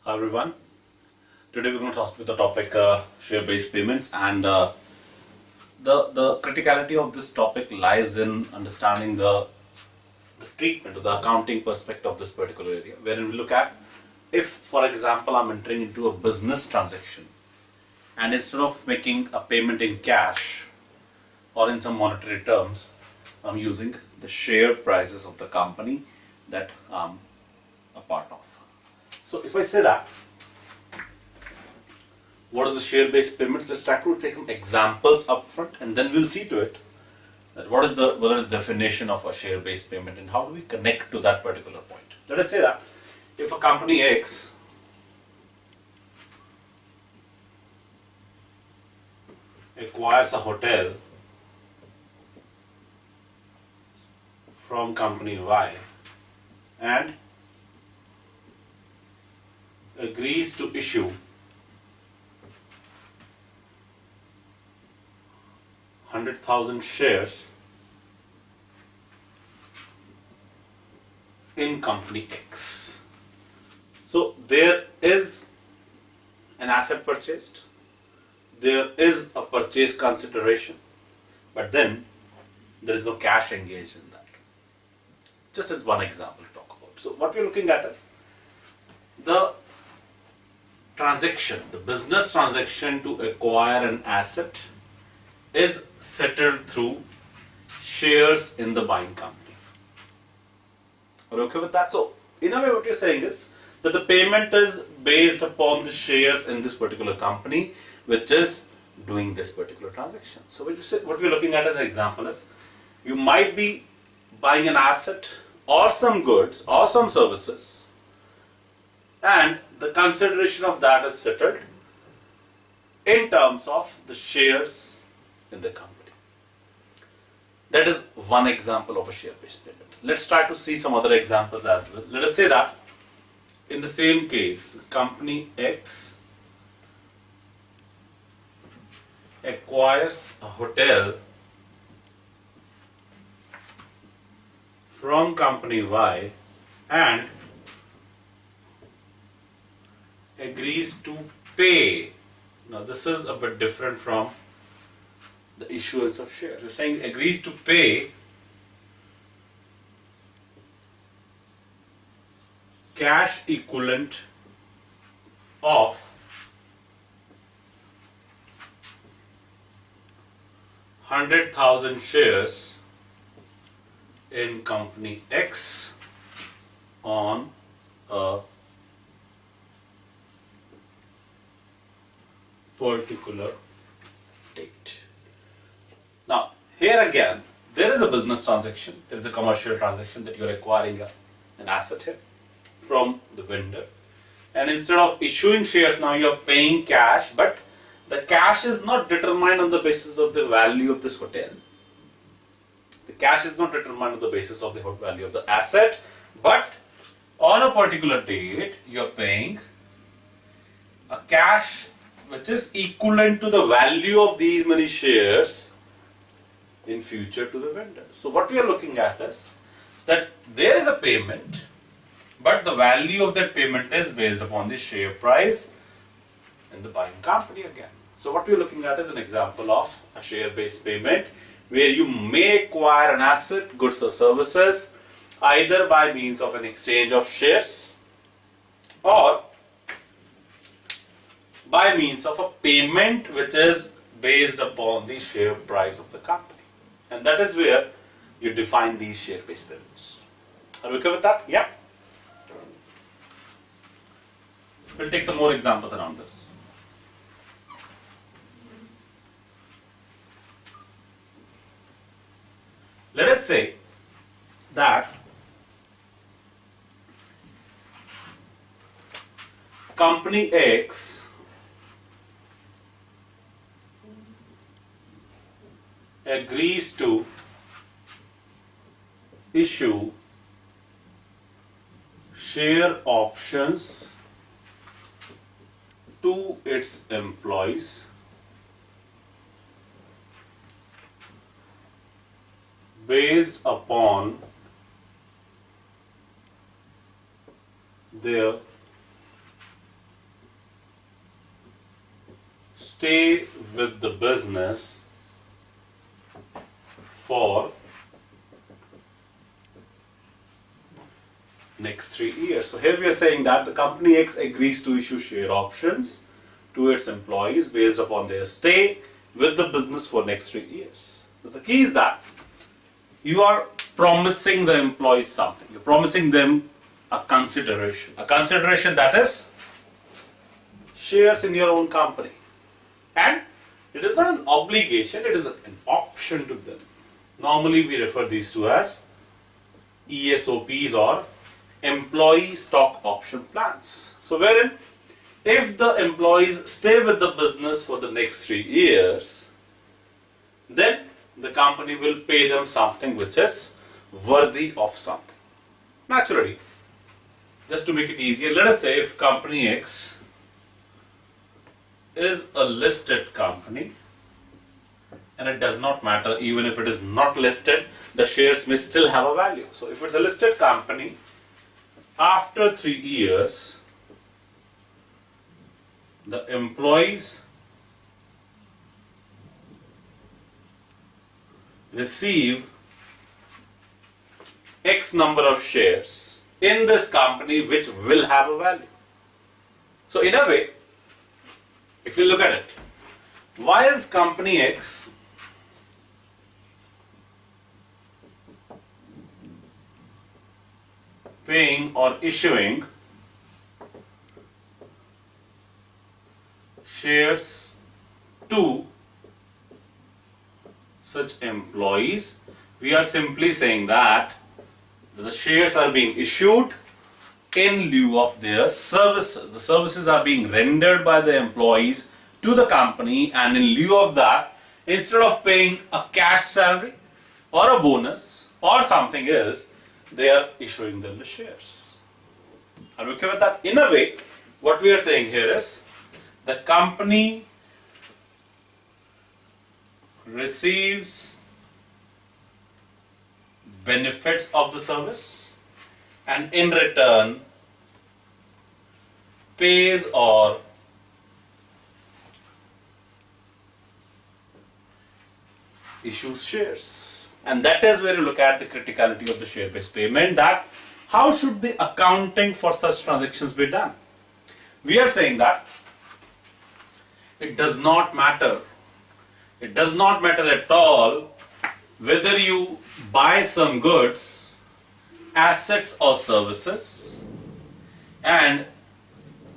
Hi everyone. Today we're going to talk with the topic share-based payments, and the criticality of this topic lies in understanding the treatment, or the accounting perspective of this particular area, wherein we look at if, for example, I'm entering into a business transaction, and instead of making a payment in cash or in some monetary terms, I'm using the share prices of the company that I'm a part of. So if I say that, what is the share-based payments? Let's try to take some examples up front, and then we'll see to it that what is the definition of a share-based payment and how do we connect to that particular point. Let us say that if a company X acquires a hotel from company Y and agrees to issue 100,000 shares in company X. So there is an asset purchased, there is a purchase consideration, but then there is no cash engaged in that. Just as one example to talk about. So what we're looking at is the transaction, the business transaction to acquire an asset is settled through shares in the buying company. Are you okay with that? So, in a way, what you're saying is that the payment is based upon the shares in this particular company, which is doing this particular transaction. So, what we're looking at as an example is you might be buying an asset or some goods or some services, and the consideration of that is settled in terms of the shares in the company. That is one example of a share-based payment. Let's try to see some other examples as well. Let us say that in the same case, company X acquires a hotel from company Y and agrees to pay. Now this is a bit different from the issuance of shares. We're saying agrees to pay cash equivalent of 100,000 shares in company X on a particular date. Now, here again, there is a business transaction, there is a commercial transaction that you are acquiring an asset here from the vendor. And instead of issuing shares, now you are paying cash, but the cash is not determined on the basis of the value of this hotel. The cash is not determined on the basis of the value of the asset, but on a particular date, you are paying a cash which is equivalent to the value of these many shares in future to the vendor. So what we are looking at is that there is a payment, but the value of that payment is based upon the share price in the buying company again. So what we are looking at is an example of a share-based payment where you may acquire an asset, goods or services either by means of an exchange of shares or by means of a payment which is based upon the share price of the company. And that is where you define these share-based payments. Are we okay with that? Yeah. We'll take some more examples around this. Let us say that company X agrees to issue share options to its employees based upon their stay with the business for next 3 years. So here we are saying that the company X agrees to issue share options to its employees based upon their stay with the business for next 3 years. So the key is that you are promising the employees something. You're promising them a consideration that is shares in your own company. And it is not an obligation, it is an option to them. Normally we refer these two as ESOPs or employee stock option plans. So wherein if the employees stay with the business for the next 3 years, then the company will pay them something which is worthy of something. Naturally, just to make it easier, let us say if company X is a listed company, and it does not matter, even if it is not listed, the shares may still have a value. So if it's a listed company, after 3 years, the employees receive X number of shares in this company which will have a value. So in a way, if you look at it, why is company X paying or issuing shares to such employees? We are simply saying that the shares are being issued in lieu of their services. The services are being rendered by the employees to the company, and in lieu of that, instead of paying a cash salary or a bonus or something else, they are issuing them the shares. Are we okay with that? In a way, what we are saying here is the company receives benefits of the service and in return pays or issues shares. And that is where you look at the criticality of the share-based payment, that how should the accounting for such transactions be done? We are saying that it does not matter. It does not matter at all whether you buy some goods, assets or services, and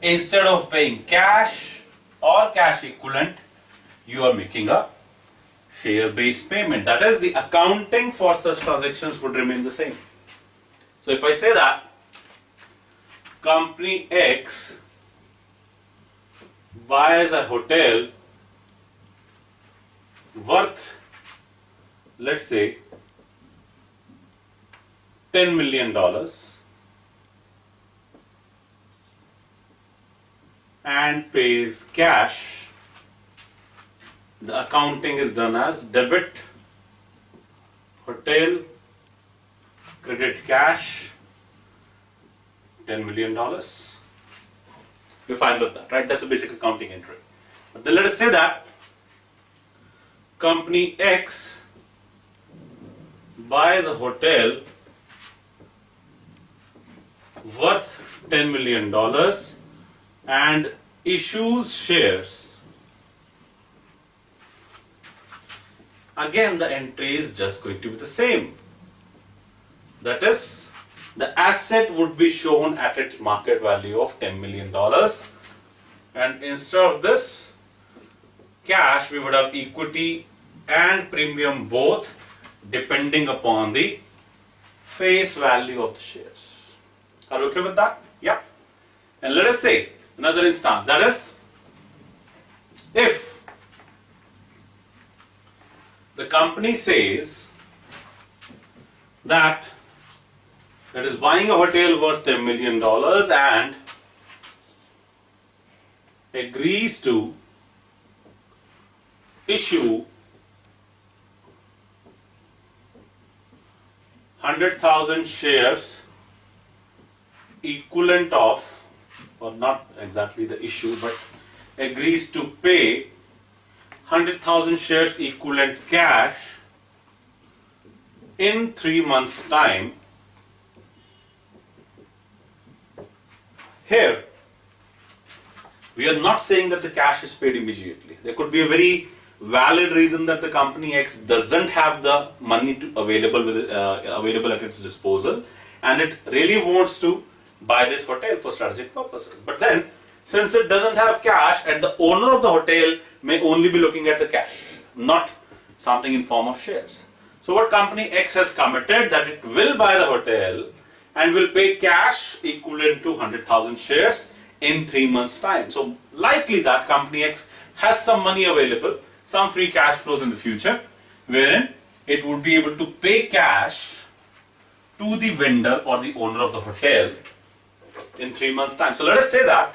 instead of paying cash or cash equivalent, you are making a share-based payment. That is, the accounting for such transactions would remain the same. So if I say that company X buys a hotel worth, let's say, $10 million and pays cash, the accounting is done as debit hotel, credit cash, $10 million. We're fine with that, right? That's a basic accounting entry. But then let us say that company X buys a hotel worth $10 million and issues shares. Again, the entry is just going to be the same. That is, the asset would be shown at its market value of $10 million, and instead of this cash, we would have equity and premium both, depending upon the face value of the shares. Are you okay with that? Yeah. And let us say another instance, that is, if the company says that it is buying a hotel worth $10 million and agrees to issue 100,000 shares equivalent of, or not exactly the issue, but agrees to pay 100,000 shares equivalent cash in 3 months' time. Here, we are not saying that the cash is paid immediately. There could be a very valid reason that the company X doesn't have the money available at its disposal, and it really wants to buy this hotel for strategic purposes. But then, since it doesn't have cash, and the owner of the hotel may only be looking at the cash, not something in form of shares. So what company X has committed that it will buy the hotel and will pay cash equivalent to 100,000 shares in 3 months' time. So likely that company X has some money available, some free cash flows in the future, wherein it would be able to pay cash to the vendor or the owner of the hotel in 3 months' time. So let us say that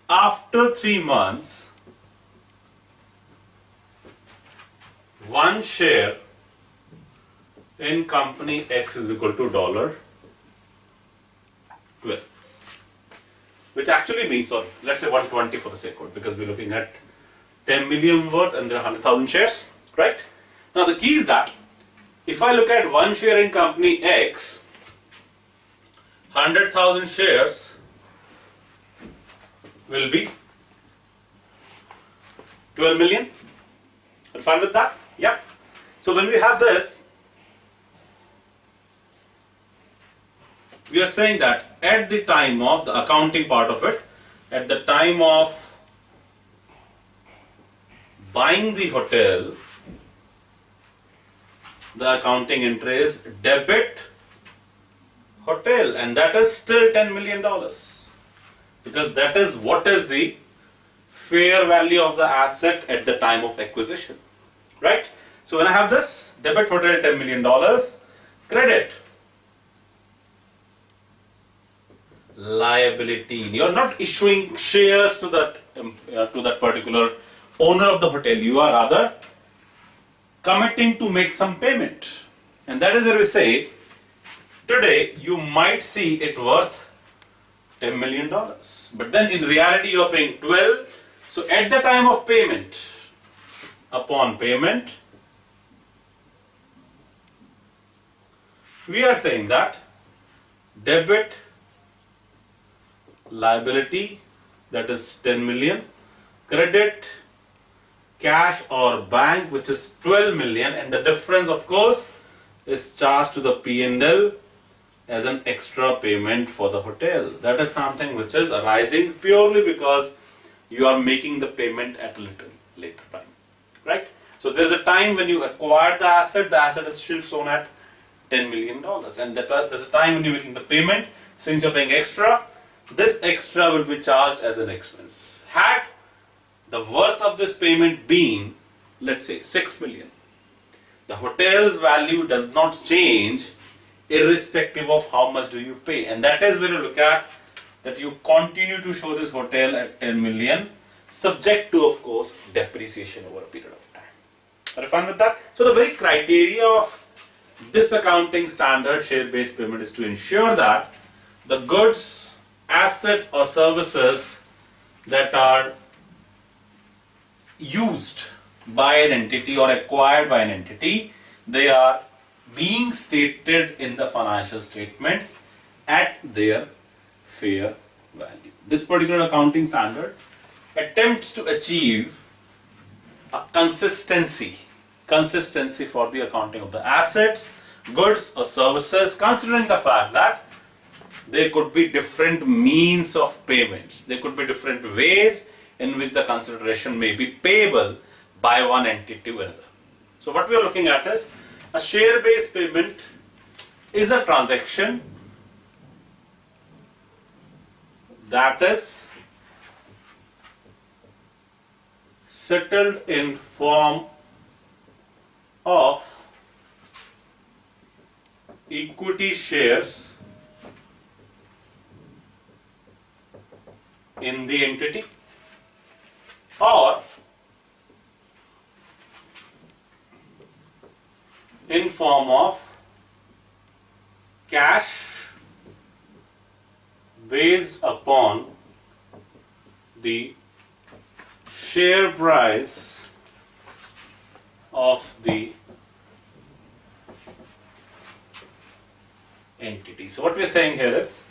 after 3 months, 1 share in company X is equal to $12, which actually means, sorry, let's say 120 for the sake of it, because we're looking at 10 million worth and there are 100,000 shares, right? Now the key is that if I look at 1 share in company X, 100,000 shares will be 12 million. Are you fine with that? Yeah. So when we have this, we are saying that at the time of the accounting part of it, at the time of buying the hotel, the accounting entry is debit hotel, and that is still $10 million, because that is what is the fair value of the asset at the time of acquisition, right? So when I have this debit hotel $10 million, credit liability, you are not issuing shares to that particular owner of the hotel, you are rather committing to make some payment, and that is where we say today you might see it worth $10 million, but then in reality you are paying 12. So at the time of payment, upon payment, we are saying that debit liability, that is 10 million, credit cash or bank, which is 12 million, and the difference of course is charged to the P&L as an extra payment for the hotel. That is something which is arising purely because you are making the payment at a little later time, right? So there is a time when you acquired the asset is still shown at $10 million, and there's a time when you're making the payment. Since you're paying extra, this extra will be charged as an expense. Had the worth of this payment been, let's say, 6 million, the hotel's value does not change irrespective of how much do you pay, and that is where you look at that you continue to show this hotel at 10 million, subject to, of course, depreciation over a period of time. Are you fine with that? So the very criteria of this accounting standard share-based payment is to ensure that the goods, assets or services that are used by an entity or acquired by an entity, they are being stated in the financial statements at their fair value. This particular accounting standard attempts to achieve a consistency for the accounting of the assets, goods or services, considering the fact that there could be different means of payments. There could be different ways in which the consideration may be payable by one entity to another. So what we are looking at is a share-based payment is a transaction that is settled in form of equity shares in the entity, or in form of cash based upon the share price of the entity. So what we are saying here is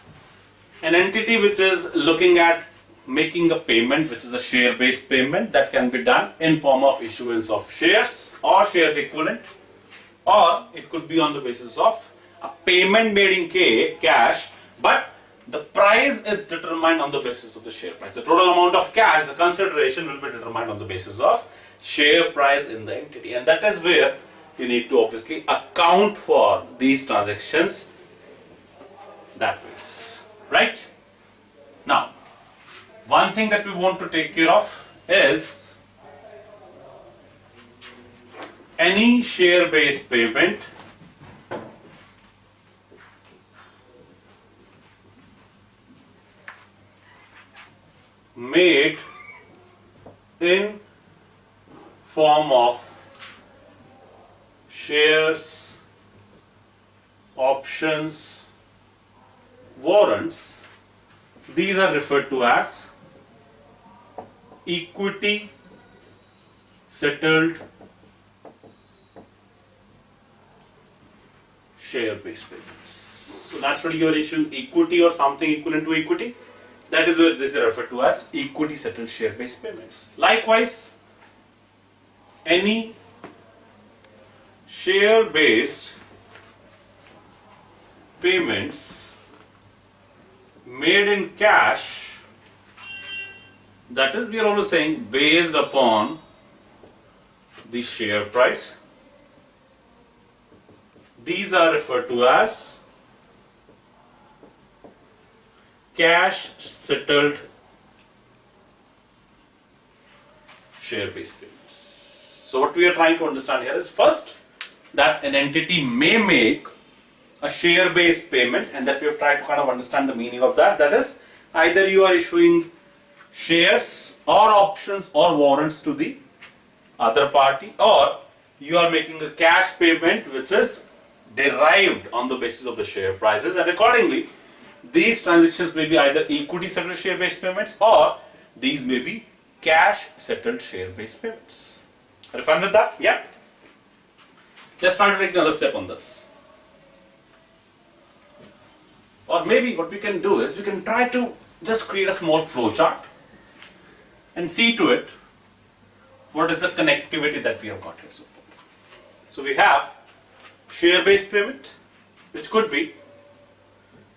an entity which is looking at making a payment, which is a share-based payment that can be done in form of issuance of shares or shares equivalent, or it could be on the basis of a payment made in cash, but the price is determined on the basis of the share price. The total amount of cash, the consideration will be determined on the basis of share price in the entity, and that is where you need to obviously account for these transactions that ways, right? Now, one thing that we want to take care of is any share-based payment made in form of shares, options, warrants. These are referred to as equity settled share-based payments. So naturally you are issuing equity or something equivalent to equity. That is where this is referred to as equity settled share-based payments. Likewise, any share-based payments made in cash, that is, we are always saying based upon the share price. These are referred to as cash settled share-based payments. So what we are trying to understand here is first that an entity may make a share-based payment, and that we have tried to kind of understand the meaning of that. That is, either you are issuing shares or options or warrants to the other party, or you are making a cash payment which is derived on the basis of the share prices, and accordingly these transactions may be either equity settled share-based payments or these may be cash settled share-based payments. Are you fine with that? Yeah. Let's try to take another step on this. Or maybe what we can do is we can try to just create a small flow chart and see to it what is the connectivity that we have got here so far. So we have share-based payment, which could be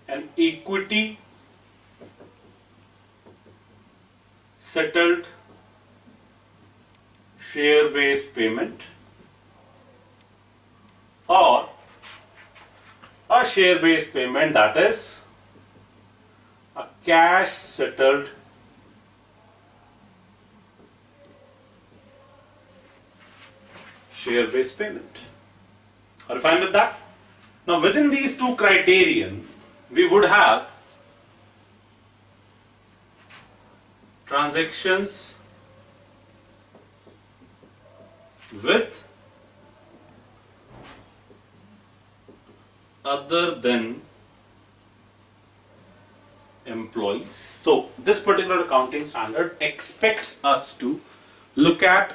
an equity settled share-based payment, or a share-based payment that is a cash settled share-based payment. Are you fine with that? Now within these two criterion, we would have transactions with other than employees. So this particular accounting standard expects us to look at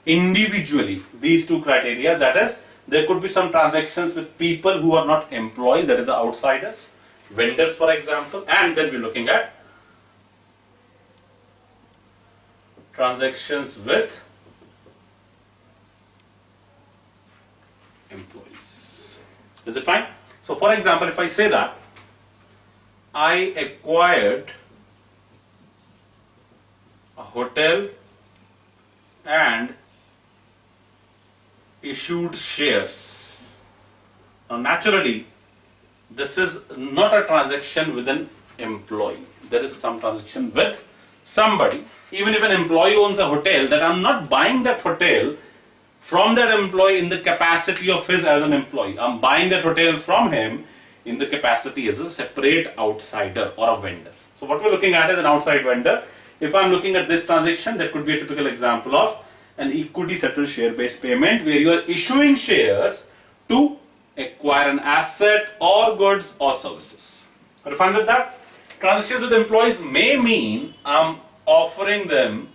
individually these two criteria. That is, there could be some transactions with people who are not employees, that is the outsiders, vendors for example, and then we're looking at transactions with employees. Is it fine? So for example, if I say that I acquired a hotel and issued shares. Now naturally, this is not a transaction with an employee. There is some transaction with somebody. Even if an employee owns a hotel, that I'm not buying that hotel from that employee in the capacity of his as an employee. I'm buying that hotel from him in the capacity as a separate outsider or a vendor. So what we're looking at is an outside vendor. If I'm looking at this transaction, that could be a typical example of an equity settled share-based payment where you are issuing shares to acquire an asset or goods or services. Are you fine with that? Transactions with employees may mean I'm offering them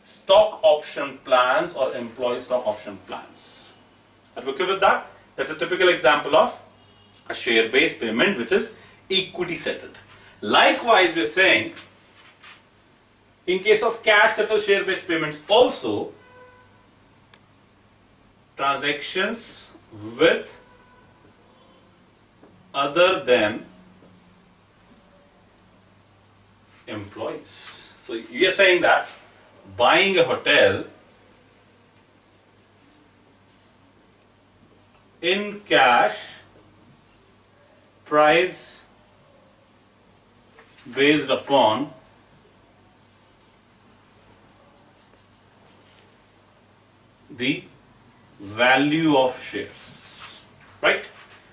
stock option plans or employee stock option plans. Are we okay with that? That's a typical example of a share-based payment which is equity settled. Likewise, we are saying in case of cash settled share-based payments also, transactions with other than employees. So you are saying that buying a hotel in cash, price based upon the value of shares, right?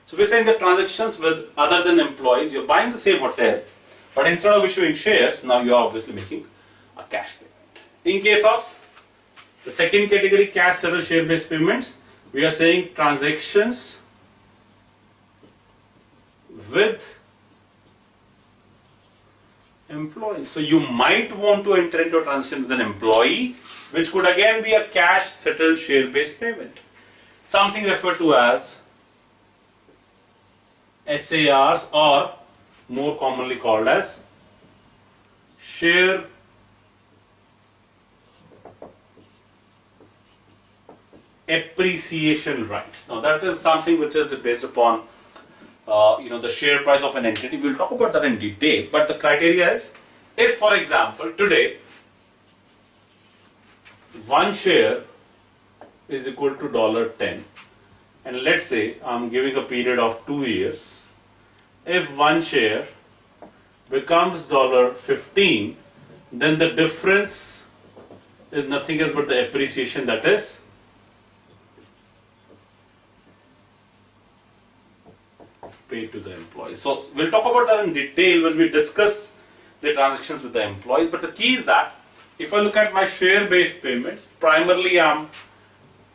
So we're saying that transactions with other than employees, you're buying the same hotel, but instead of issuing shares, now you are obviously making a cash payment. In case of the second category, cash settled share-based payments, we are saying transactions with employees. So you might want to enter into a transaction with an employee, which could again be a cash settled share-based payment. Something referred to as SARs, or more commonly called as share appreciation rights. Now that is something which is based upon the share price of an entity. We'll talk about that in detail, but the criteria is, if for example today one share is equal to $10, and let's say I'm giving a period of 2 years, if one share becomes $15, then the difference is nothing else but the appreciation that is paid to the employees. So we'll talk about that in detail when we discuss the transactions with the employees, but the key is that if I look at my share-based payments, primarily I'm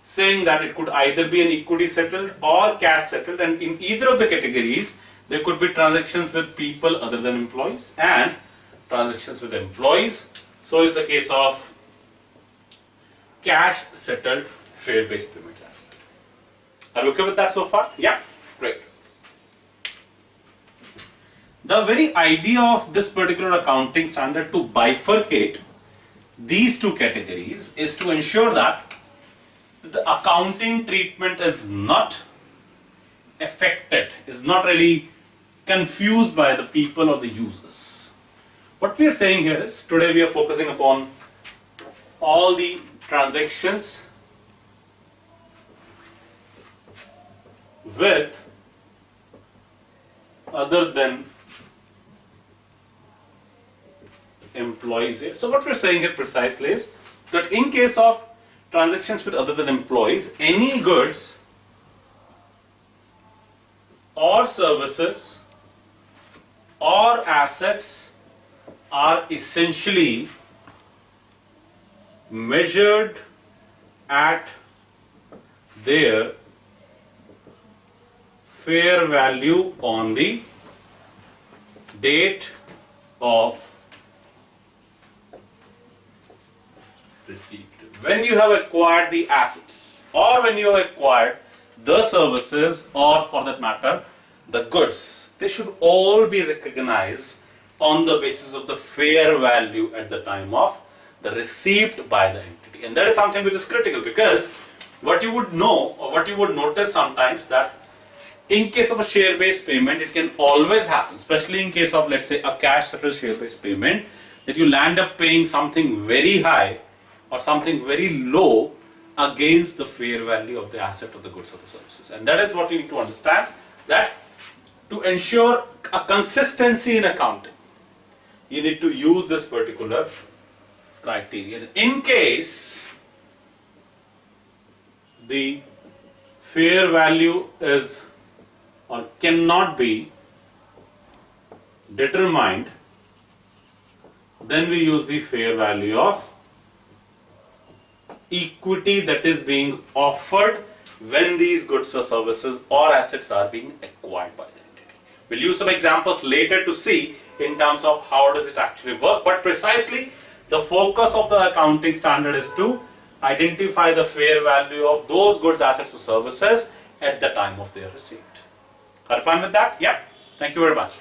saying that it could either be an equity settled or cash settled, and in either of the categories there could be transactions with people other than employees and transactions with employees. So it's the case of cash settled share-based payments as well. Are you okay with that so far? Yeah, great. The very idea of this particular accounting standard to bifurcate these two categories is to ensure that the accounting treatment is not affected, is not really confused by the people or the users. What we are saying here is, today we are focusing upon all the transactions with other than employees here. So what we're saying here precisely is that in case of transactions with other than employees, any goods or services or assets are essentially measured at their fair value on the date of receipt. When you have acquired the assets, or when you have acquired the services, or for that matter the goods, they should all be recognized on the basis of the fair value at the time of the receipt by the entity. And that is something which is critical, because what you would know, or what you would notice sometimes, that in case of a share-based payment, it can always happen, especially in case of, let's say, a cash settled share-based payment, that you'll end up paying something very high or something very low against the fair value of the asset or the goods or the services. And that is what you need to understand, that to ensure a consistency in accounting, you need to use this particular criteria. In case the fair value is or cannot be determined, then we use the fair value of equity that is being offered when these goods or services or assets are being acquired by the entity. We'll use some examples later to see in terms of how does it actually work, but precisely The focus of the accounting standard is to identify the fair value of those goods, assets, or services at the time of their receipt. Are you fine with that? Yeah. Thank you very much.